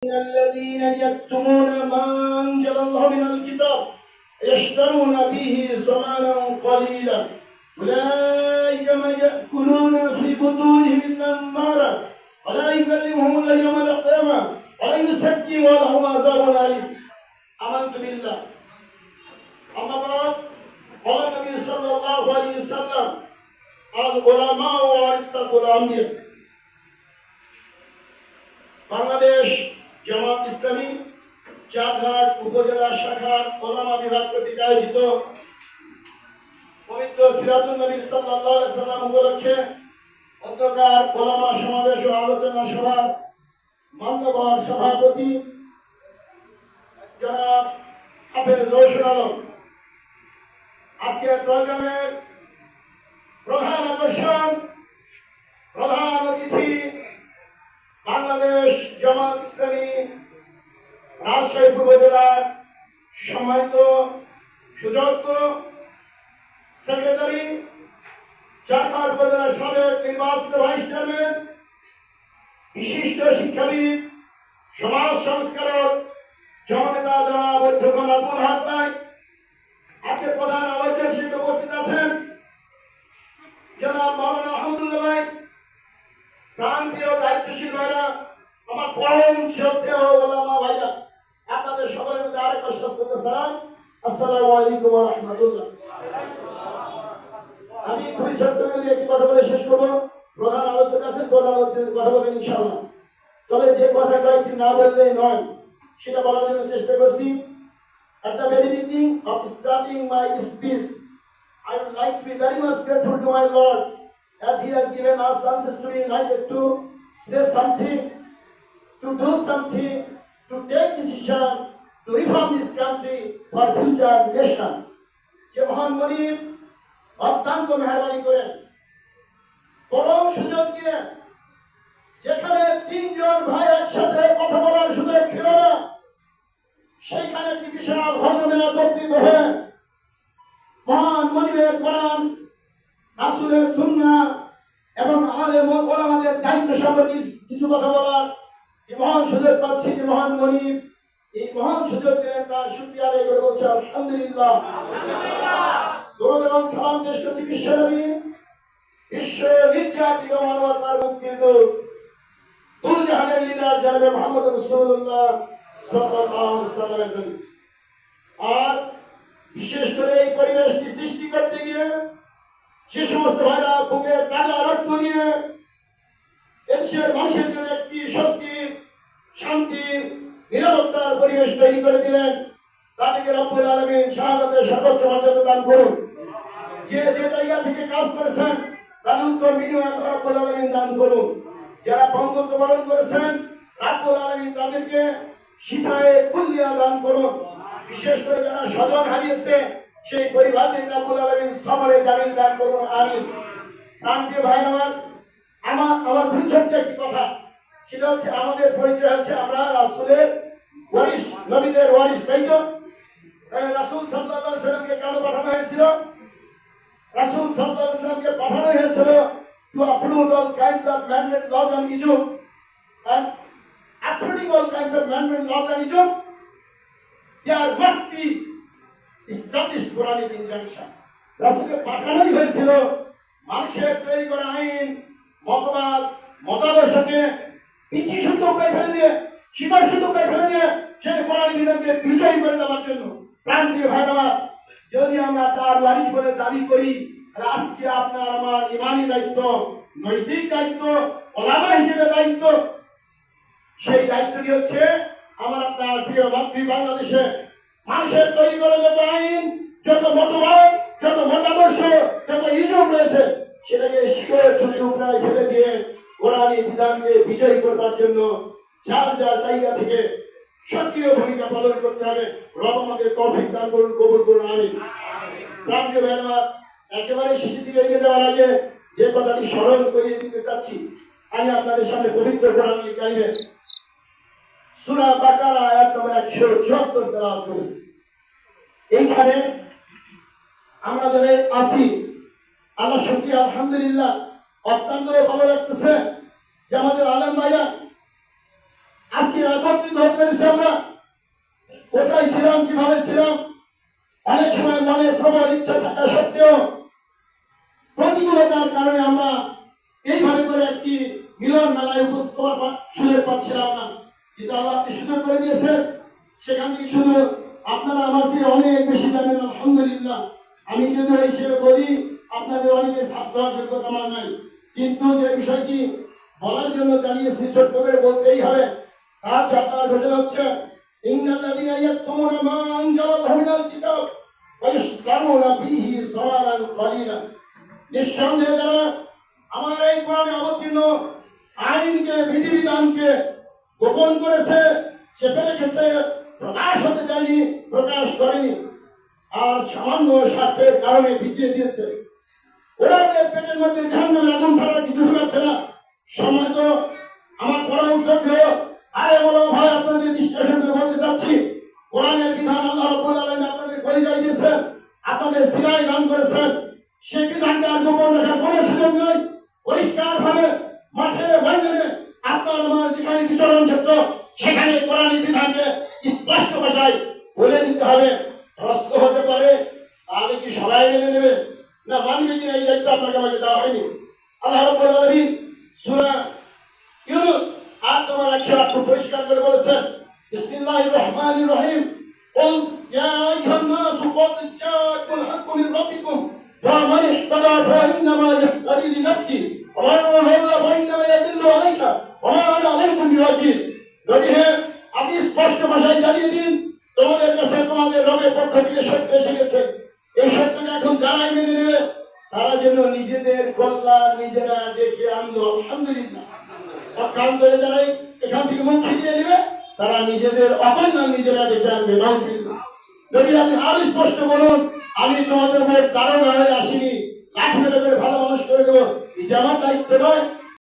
من الذين يكتمون ما أنزل الله من الكتاب يشترون به ثمنا قليلا أولئك ما يأكلون في بطونهم إلا النار ولا يكلمهم الله يوم القيامة ولا يزكيهم ولهم عذاب أليم. آمنت بالله. أما بعد قال النبي صلى الله عليه وسلم العلماء ورثة الأنبياء. বাংলাদেশ জামাত ইসলামী চারঘাট উপজেলা শাখার ওলামা বিভাগ কর্তৃক আয়োজিত পবিত্র সিরাতুন নবী সাল্লাল্লাহু আলাইহি সাল্লাম উপলক্ষে অধ্যকার ওলামা সমাবেশ ও আলোচনা সভার মান্যবর সভাপতি জনাব হাফেজ রওশন আলম, আজকের প্রোগ্রামের প্রধান আকর্ষণ, প্রধান অতিথি বাংলাদেশ জামাত ইসলামী রাজশাহী উপজেলার সম্মানিত সুযোগ্য সেক্রেটারি, চারঘাট উপজেলার সাবেক নির্বাচিত ভাইস চেয়ারম্যান, বিশিষ্ট শিক্ষাবিদ, সমাজ সংস্কারক, জননেতা জনাব অধ্যক্ষ নাজমুল হক ভাই, আজকে প্রধান আলোচক হিসেবে উপস্থিত আছেন জনাব মাওলানা আহমদুল্লাহ ভাই, প্রান্তীয় দায়িত্বশীল ভাইরা, আমার পরম শ্রদ্ধেয় ওলামা ভাইরা, আপনাদের সকলের মধ্যে আরেকবার সস্ততা সালাম, আসসালামু আলাইকুম ওয়া রাহমাতুল্লাহ। আমি খুবই ছোট্ট করে একটি কথা বলে শেষ করব। প্রধান আলোচক আছেন, প্রধান কথা বলবেন ইনশাআল্লাহ। তবে যে কথা কয়েকটি না বললেই নয়, সেটা বলার জন্য চেষ্টা করছি। At the very beginning of starting my speech, I would like to be very much grateful to my Lord, as He has given us chances to be united to say something, to do something, to take decision, to reform this country for future nation. যে মহান মনিব অত্যন্ত মেহরবানি করেন, পরম সুযোগ দিয়ে, যেখানে তিনজন ভাই একসাথে কথা বলার সুযোগ ছিল না, সেইখানে একটি বিশাল হলরুমে একত্রিত হয়ে মহান মনিবের কোরআন, রাসূলের সুন্নাহ এবং আলেম ও ওলামাদের দায়িত্ব সম্পর্কে কিছু কথা বলার যে মহান সুযোগ পাচ্ছি, যে মহান মনিব এই মহান সুযোগ দিলেন, তার শুকরিয়া আদায় করে বলছি আলহামদুলিল্লাহ। দরুদ এবং সালাম পেশ করছি বিশ্বনবী, বিশ্ব নির্যাতিত মানবতার মুক্তির দূত, দুই জাহানের লিডার জনাবে মুহাম্মদ রাসূলুল্লাহ সাল্লাল্লাহু আলাইহি ওয়াসাল্লাম। আর বিশেষ করে এই পরিবেশটি সৃষ্টি করতে গিয়ে যে সমস্ত ভাইরা বুকের তাজা রক্ত দিয়ে দেশের মানুষের জন্য একটি স্বস্তির, শান্তির, নিরাপত্তার পরিবেশ তৈরি করে দিলেন, তাদেরকে রব্বুল আলামিন শাহাদাতের সর্বোচ্চ মর্যাদা দান করুন। যে যে জায়গা থেকে কাজ করেছেন তার উত্তম বিনিময় রব্বুল আলামিন দান করুন। যারা বঙ্গত্ব বরণ করেছেন রব্বুল আলামিন তাদেরকে শিফায়ে কুল্লিয়া দান করুন। বিশেষ করে যারা স্বজন হারিয়েছে সেই পরিবারকে রব্বুল আলামিন সবরে জামিন দান করুন, আমিন। প্রিয় ভাই আমার খুব ছোট্ট একটি কথা, সেটা হচ্ছে আমাদের পরিচয় হচ্ছে আমরা রাসূলের ওয়ারিস, নবীদের ওয়ারিস, তাই তো? রাসূল সাল্লাল্লাহু আলাইহি ওয়াসাল্লামকে কেন পাঠানো হয়েছিল? রাসূল সাল্লাল্লাহু আলাইহি ওয়াসাল্লামকে পাঠানো হয়েছিল to uproot all kinds of man-made laws and issues, and uprooting all kinds of man-made laws and issues, there must be established Quranic injunction. রাসূলকে পাঠানোই হয়েছিল মানুষের তৈরি করা আইন, মতবাদ, মতাদর্শকে পিছি সুতো উপায় ফেলে দিয়ে, শিকড় সুতো উপায় ফেলে দিয়ে সেই কোরআন বিধানকে বিজয়ী করে দেওয়ার জন্য। প্রান্তীয় ভাইরা, যদি আমরা তার ওয়ারিস বলে দাবি করি, আজকে আপনার আমার ইমানি দায়িত্ব, নৈতিক দায়িত্ব, ওলামা হিসেবে দায়িত্ব, সেই দায়িত্বটি হচ্ছে আমার আপনার প্রিয় মাতৃ বাংলাদেশে মানুষের তৈরি করা যত আইন, যত মতবাদ, যত মতাদর্শ, যত ইজম রয়েছে, সেটাকে শিকড়ের সুতো উপায় ফেলে দিয়ে কোরআনী বিধানকে বিজয়ী করবার জন্য যার যার জায়গা থেকে সক্রিয় ভূমিকা পালন করতে হবে। রব আমাদের তৌফিক দান করুন, কবুল করুন, আমিন। প্রিয় ভাইরা, একেবারে শেষের দিকে এগিয়ে যাওয়ার আগে যে কথাটি স্মরণ করিয়ে দিতে চাচ্ছি, আমি আপনাদের সামনে পবিত্র কোরআনুল কারীমের সূরা বাকারা আয়াত নম্বর 174 তেলাওয়াত করেছি। এইখানে আমরা যারা আছি, আল্লাহ শুকরিয়া, আলহামদুলিল্লাহ, অত্যন্ত ভালো লাগতেছে যে আমাদের আলেম ভাইরা আজকে একত্রিত হতে পেরেছি আমরা। কোথায় ছিলাম, কিভাবে ছিলাম, অনেক সময় মনের প্রবল ইচ্ছা থাকা সত্ত্বেও প্রতিকূলতার কারণে আমরা এইভাবে করে একটি মিলন মেলায় উপস্থিত হওয়ার সুযোগ পাচ্ছিলাম না। কিন্তু আল্লাহ আজকে সুযোগ করে দিয়েছে। সেখান থেকে শুধু আপনারা আমার চেয়ে অনেক বেশি জানেন, আলহামদুলিল্লাহ। আমি যদি ওই হিসেবে বলি, আপনাদের অনেকের ছাত্র হওয়ার যোগ্যতা আমার নাই, কিন্তু যে বিষয়টি বলার জন্য জানিয়েছি ছোট্ট করে বলতেই হবে। তার আল্লাহর ঘোষণা হচ্ছে, ইন্নাল্লাযীনা ইয়াকতুমুনা মা আনজালাল্লাহু মিনাল কিতাব ওয়া ইশতারুনা বিহি সাওয়ারান কালিলা। নিঃসন্দেহে যারা আমার এই কোরআনে অবতীর্ণ আইনকে, বিধিবিধানকে গোপন করেছে, চেপে রেখেছে, প্রকাশ হতে চায়নি, প্রকাশ করেনি, আর সামান্য স্বার্থের কারণে বিকিয়ে দিয়েছে, ওরা ওদের পেটের মধ্যে জাহান্নামের আগুন ছাড়া কিছু ঢুকাচ্ছে না। সময় তো আমার পরামর্শ হলো, আরে বলো ভাই, আপনাদের বিশ্লেষণ করে বলতে চাচ্ছি, কোরআনের বিধান আল্লাহ রাব্বুল আলামিন আপনাদের পরিচয় দিয়েছেন, আপনাদের সিনায় দান করেছেন। সেই বিধানকে আর গোপন রাখার কোনো সুযোগ নেই। পরিষ্কার ভাবে মাঠে ময়দানে আপনার আমার যেখানে বিচরণ ক্ষেত্র, সেখানে কোরআনের বিধানকে স্পষ্ট ভাষায় বলে দিতে হবে। প্রশ্ন হতে পারে, তাহলে কি সবাই মেনে নেবে না মানবে কিনা, এই দায়িত্ব আপনাকে আমাকে দেওয়া হয়নি। আল্লাহ রাব্বুল আলামিন সূরা ইউনূস আয়াত নম্বর 108 পরিষ্কার করে বলেছেন, বিসমিল্লাহির রহমানির রহিম, কুল ইয়া আইয়ুহান নাসু ক্বাদ জাআকুমুল হাক্কু মির রাব্বিকুম ফামান ইহতাদা ফাইন্নামা ইয়াহতাদি লিনাফসি ওয়া মান দাল্লা ফাইন্নামা ইয়াদিল্লু আলাইহা ওয়া মা আনা আলাইকুম বিওয়াকিল। নবী হে, আপনি স্পষ্ট ভাষায় জানিয়ে দিন, তোমাদের কাছে তোমাদের রবের পক্ষ থেকে সত্য এসে গেছে। এই সত্যকে এখন যারাই মেনে নেবে, তারা যেন নিজেদের কল্যাণ নিজেরা দেখে আনলো। আলহামদুলিল্লাহ। পক্ষান্তরে যারাই এখান থেকে মুখ ফিরিয়ে নেবে, তারা নিজেদের অকল্যাণ নিজেরা দেখে আনবে। নাউজুবিল্লাহ। নবী আপনি আরো স্পষ্ট বলুন, আমি তোমাদের উপর দারোগা হয়ে আসিনি, লাঠি মেরে করে ভালো মানুষ করে দেবো, এটা আমার দায়িত্ব নয়।